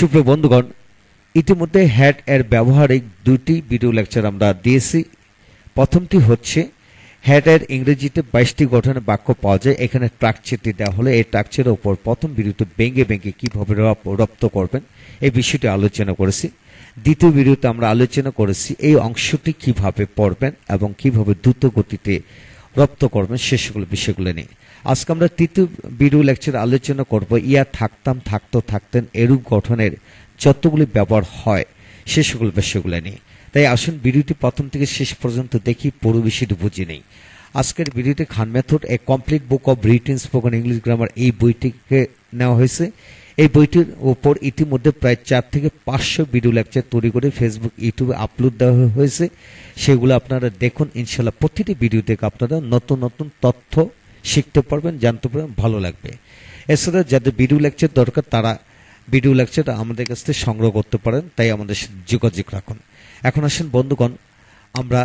সুপ্রিয় বন্ধুগণ, ইতিমধ্যে হ্যাড এর ব্যবহারিক দুটি ভিডিও লেকচার আমরা দিয়েছি। প্রথমটি হচ্ছে হ্যাড এর ইংরেজিতে 22টি গঠনের বাক্য পাওয়া যায়। এখানে স্ট্রাকচারটি দেওয়া হলে এই স্ট্রাকচারের উপর প্রথম ভিডিওতে ভেঙে ভেঙে কিভাবে রপ্ত করবেন এই বিষয়টি আলোচনা করেছি। দ্বিতীয় ভিডিওতে আমরা আলোচনা করেছি এই অংশটি কিভাবে পড়বেন এবং কিভাবে দ্রুত গতিতে রপ্ত করবেন সে সকল বিষয়গুলো নিয়ে। আজকে আমরা তৃতীয় ভিডিও লেকচারে আলোচনা করব ইয়া থাকতাম, থাকতো, থাকতেন এরূপ গঠনের যতগুলি ব্যবহার হয় সে সকল বিষয়গুলো নিয়ে। তাই আসুন ভিডিওটি প্রথম থেকে শেষ পর্যন্ত দেখি, পুরো বিষয়টি বুঝে নেই। আজকের ভিডিওতে খান মেথড এ complete book of written spoken English grammar এই বইটিকে নেওয়া হয়েছে। এই বইটির উপর ইতিমধ্যে প্রায় 4 থেকে 500 ভিডিও লেকচার তৈরি করে ফেসবুক, ইউটিউবে আপলোড দেওয়া হয়েছে। সেগুলো আপনারা দেখুন। ইনশাল্লাহ প্রতিটি ভিডিও থেকে আপনারা নতুন নতুন তথ্য শিখতে পারবেন, জানতে পারবেন, ভালো লাগবে। এছাড়া যাদের ভিডিও লেকচার দরকার তারা ভিডিও লেকচার আমাদের কাছ থেকে সংগ্রহ করতে পারেন, তাই আমাদের সাথে যোগাযোগ রাখুন। এখন আসেন বন্ধুগণ, আমরা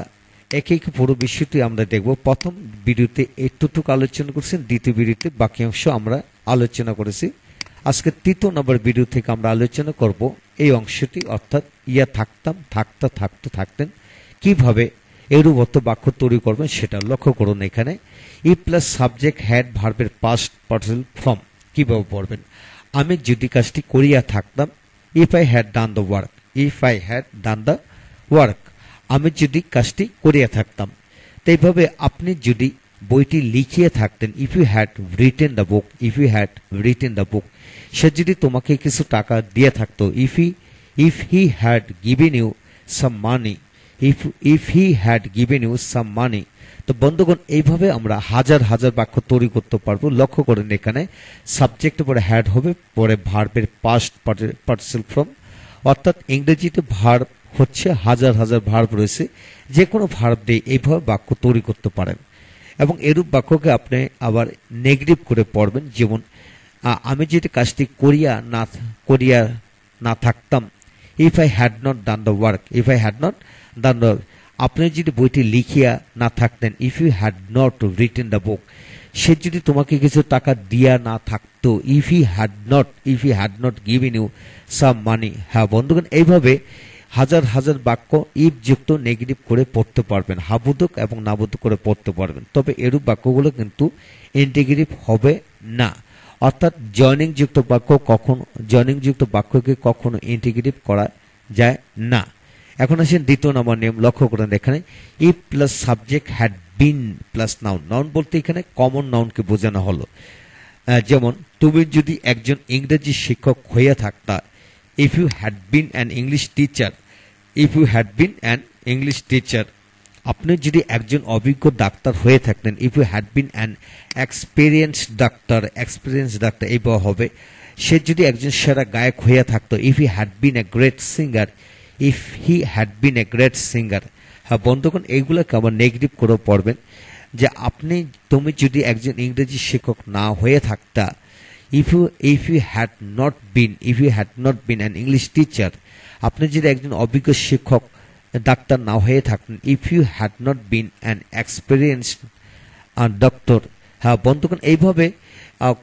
একে একে পুরো বিষয়টি আমরা দেখব। প্রথম ভিডিওতে এতটুকু আলোচনা করছি, দ্বিতীয় ভিডিওতে বাকি অংশ আমরা আলোচনা করেছি। আজকে তৃতীয় নম্বর ভিডিও থেকে আমরা আলোচনা করব এই অংশটি, অর্থাৎ ইয়া থাকতাম, থাকতো, থাকতো, থাকতেন কিভাবে এরূপ বাক্য তৈরি করবেন সেটা লক্ষ্য করুন। এখানে ই প্লাস সাবজেক্ট হ্যাড ভার্বের পাস্ট পার্টিসিপল ফর্ম কিভাবে পড়বেন। আমি যদি কাজটি করিয়া থাকতাম, if I had done the work, if I had done the work, আমি যদি কাজটি করিয়া থাকতাম। তো এইভাবে আপনি যদি বইটি লিখিয়ে থাকতেন, if you had written the book, if you had written the book, সে যদি তোমাকে কিছু টাকা দিয়ে থাকতো, if he had given you some money, if he had given you some money. তো বন্ধুগণ, এইভাবে আমরা হাজার হাজার বাক্য তৈরি করতে পারবো। লক্ষ্য করেন এখানে সাবজেক্টের পরে হ্যাড হবে, পরে ভার্বের পাস্ট পার্টিসিপল ফর্ম, অর্থাৎ ইংরেজিতে ভার্ব হচ্ছে হাজার হাজার ভার্ব রয়েছে। যে কোনো ভার্ব দিয়ে এইভাবে বাক্য তৈরি করতে পারেন এবং এরূপ বাক্যকে আপনি আবার নেগেটিভ করে পড়বেন। যেমন আমি যদি কাজটি করিয়া না থাকতাম, if I had not done the work, if I had not done the, আপনি যদি বইটি লিখিয়া না থাকতেন, if you had not written the book, সে যদি তোমাকে কিছু টাকা দিয়া না থাকতো, if he had not given you some money. হ্যাঁ বন্ধুগণ, এইভাবে হাজার হাজার বাক্য ইফ যুক্ত নেগেটিভ করে পড়তে পারবেন, হাবোধক এবং নাবোধক করে পড়তে পারবেন। তবে এরূপ বাক্যগুলো কিন্তু ইন্টিগ্রেটিভ হবে না, অর্থাৎ জয়নিং যুক্ত বাক্যকে কখনো ইন্টিগ্রেটিভ করা যায় না। এখন আসেন দ্বিতীয় নম্বর নিয়ম, লক্ষ্য করেন এখানে if plus subject had been plus noun. Noun বলতে এখানে কমন নাউনকে বোঝানো হলো। যেমন তুমি যদি একজন ইংরেজি শিক্ষক হইয়া থাকতা, if you had been an English teacher, if you had been an English teacher, আপনি যদি একজন অভিজ্ঞ ডাক্তার হয়ে থাকতেন, if you had been an experienced doctor এইভাবে হবে। সে যদি একজন সেরা গায়ক হইয়া থাকতো, if he had been a great singer, if he had been a great singer. হ্যাঁ বন্ধুগণ, এইগুলোকে আবার নেগেটিভ করেও পড়বেন যে তুমি যদি একজন ইংরেজি শিক্ষক না হয়ে থাকতা, if you had not been an English teacher, আপনি যদি একজন অভিজ্ঞ শিক্ষক ডাক্তার না হয়ে থাকতেন, if you had not been an experienced doctor. হ্যাঁ বন্ধুগণ, এইভাবে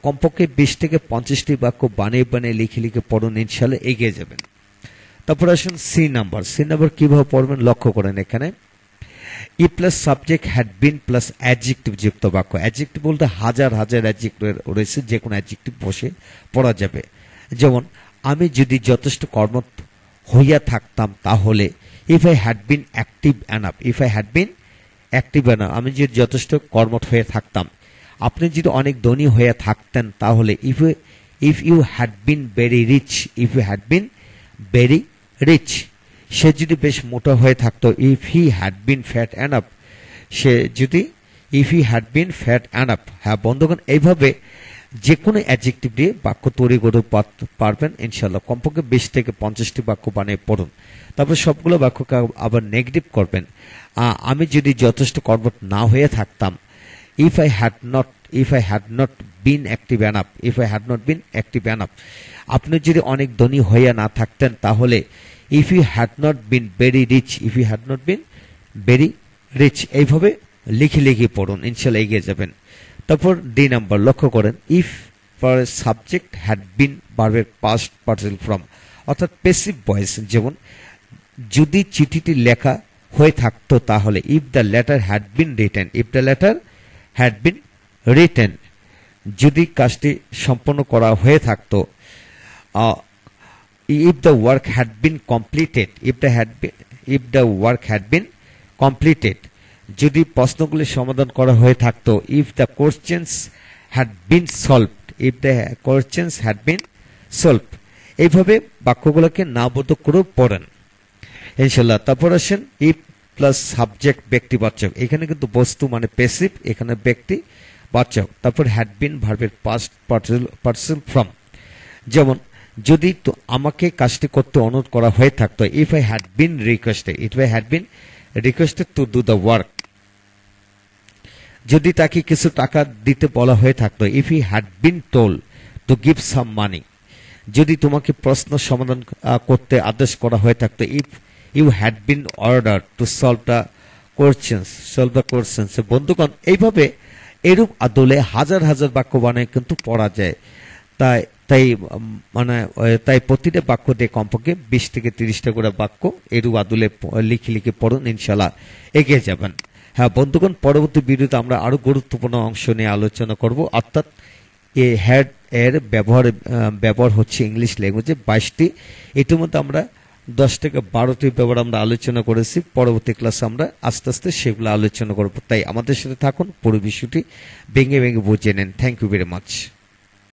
কমপক্ষে 20 থেকে 50টি বাক্য বানিয়ে বানিয়ে লিখে লিখে পড়ুন, ইনশাল্লাহ এগিয়ে যাবেন। তারপর আসুন সি নাম্বার কিভাবে পড়বেন লক্ষ্য করেন এখানে ই plus subject had been plus adjective যুক্ত বাক্য। অ্যাডজেক্টিভ বলতে হাজার হাজার অ্যাডজেক্টিভ রয়েছে, যে কোনো অ্যাডজেক্টিভ বসে পড়া যাবে। যেমন আমি যদি যথেষ্ট কর্মঠ হইয়া থাকতাম তাহলে, if I had bin active enough, if I had bin active enough, আমি যদি যথেষ্ট কর্মঠ হয়ে থাকতাম। আপনি যদি অনেক ধনী হয়ে থাকতেন তাহলে, if you had been very rich, if you had been very rich. সে যদি বেশ মোটা হয়ে থাকতো, if he had been fat enough, if he had been fat enough. হ্যাঁ বন্ধুগণ, এইভাবে যে কোনো অ্যাডজেক্টিভ দিয়ে বাক্য তৈরি করতে পারবেন ইনশাল্লাহ। কমপক্ষে 20 থেকে 50টি বাক্য বানিয়ে পড়ুন। তারপর সবগুলো বাক্যকে আবার নেগেটিভ করবেন। আমি যদি যথেষ্ট কর্মঠ না হয়ে থাকতাম, if I had not been active enough, if I had not been active enough. আপনি যদি অনেক ধনী হইয়া না থাকতেন তাহলে, if you had not been very rich, if you had not been very rich. এইভাবে লিখে লিখে পড়ুন, ইনশাল্লাহ এগিয়ে যাবেন। তারপর ডি নাম্বার লক্ষ্য করেন ইফ সাবজেক্ট হ্যাড বিন ভার্বের পাস্ট পার্টিসিপল ফর্ম, অর্থাৎ প্যাসিভ ভয়েস। যেমন যদি চিঠিটি লেখা হয়ে থাকতো তাহলে if the letter had been written, if the letter had been written, যদি কাজটি সম্পন্ন করা হয়ে থাকতো। If the work had been completed, if the work had been completed, যদি প্রশ্নগুলি সমাধান করা হয়ে থাকতো। If the questions had been solved, if the questions had been solved. এইভাবে বাক্যগুলোকে নাবোধক করেও পড়েন ইনশাল্লাহ। তারপর আসেন ইফ প্লাস সাবজেক্ট ব্যক্তিবাচক, এখানে কিন্তু বস্তু মানে প্যাসিভ, এখানে ব্যক্তিবাচক। তারপর হ্যাড বিন ভার্বের পাস্ট পার্টিসিপল ফর্ম। যেমন যদি তো আমাকে কাজটি করতে অনুরোধ করা হয়ে থাকতো, if I had been requested, if I had been requested to do the work. যদি তাকে কিছু টাকা দিতে বলা হয়ে থাকতো, if he had been told to give some money. যদি তোমাকে প্রশ্ন সমাধান করতে আদেশ করা হয়ে থাকতো, if you had been order to solve the questions. বন্ধুগণ, এইভাবে এরূপ আদলে হাজার হাজার বাক্য বানায় কিন্তু পড়া যায়। তাই প্রতিটা বাক্য দিয়ে কমপক্ষে 20 থেকে 30টা করে বাক্য এরূপ আদলে লিখে পড়ুন, ইনশাল্লাহ এগিয়ে যাবেন। হ্যাঁ বন্ধুগণ, পরবর্তী ভিডিওতে আমরা আরো গুরুত্বপূর্ণ অংশ নিয়ে আলোচনা করব, অর্থাৎ এই হ্যাড এর ব্যবহার হচ্ছে ইংলিশ ল্যাঙ্গুয়েজে 22টি। ইতিমধ্যে আমরা 10 থেকে 12টি ব্যবহার আমরা আলোচনা করেছি। পরবর্তী ক্লাসে আমরা আস্তে আস্তে সেগুলো আলোচনা করব। তাই আমাদের সাথে থাকুন, পুরো বিষয়টি ভেঙে বুঝে নেন। Thank you very much.